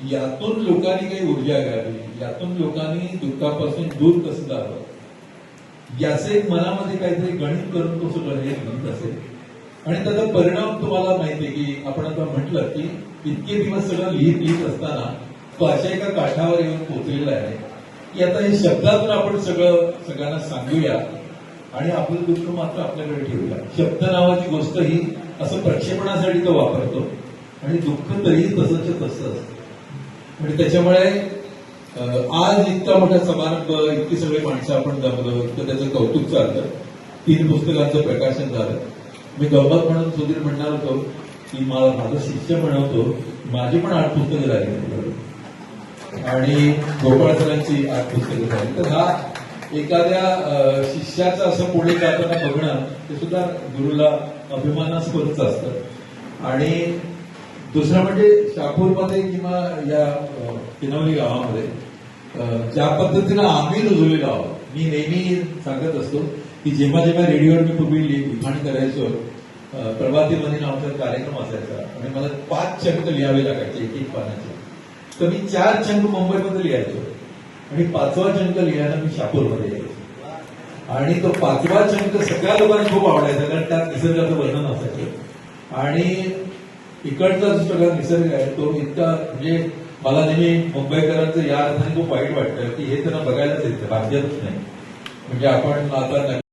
यातून लोकांनी काही ऊर्जा घ्यावी, यातून लोकांनी दुःखापासून दूर कसं जावं, याचे एक मनामध्ये काहीतरी गणित करून तो सगळं हे लिहित असेल. आणि त्याचा परिणाम तुम्हाला माहितीये की आपण आता म्हटलं की इतके दिवस सगळं लिहित असताना तो अशा एका काठावर येऊन पोहोचलेला आहे की आता हे शब्दातून आपण सगळ्यांना सांगूया आणि आपलं दुःख मात्र आपल्याकडे ठेवूया. शब्द नावाची गोष्ट ही असं प्रक्षेपणासाठी तो वापरतो आणि दुःख तरीही तसंच तसं असतं. म्हणजे त्याच्यामुळे आज इतका मोठा समारंभ, इतकी सगळी माणसं आपण जमलो, तर त्याचं कौतुक चालतं. 3 पुस्तकांचं प्रकाशन झालं. मी गंमत म्हणून सुधीर म्हणणार होतो की माझा शिष्य म्हणतो माझी पण 8 पुस्तकं झाली आणि गोपाळ सरांची 8 पुस्तकं झाली. तर हा एखाद्या शिष्याचं असं पुढे जाताना बघणं ते सुद्धा गुरुला अभिमानास्पदच असतं. आणि दुसरं म्हणजे शापूरमध्ये किंवा या किनवली गावामध्ये ज्या पद्धतीनं आम्ही रुजलेलो आहोत. मी नेहमी सांगत असतो की जेव्हा जेव्हा रेडिओवर मी पूर्वी लिखाण करायचो, प्रभातीमध्ये नावाचा कार्यक्रम असायचा आणि मला 5 चंक लिहावे लागायचे एक पानाचे. तर मी 4 चंक मुंबईमध्ये लिहायचो आणि 5वा चंक लिहायला मी शापूरमध्ये यायचो. आणि तो 5वा चंक सगळ्या लोकांना खूप आवडायचा, कारण त्यात निसर्गाचं वर्णन असायचं. आणि इकडचा जो सगळा निसर्ग आहे तो इतका, म्हणजे मला नेहमी मुंबईकरांचं या अर्थाने खूप वाईट वाटतं की हे त्यांना बघायलाच येतं, राज्यातच नाही. म्हणजे आपण आता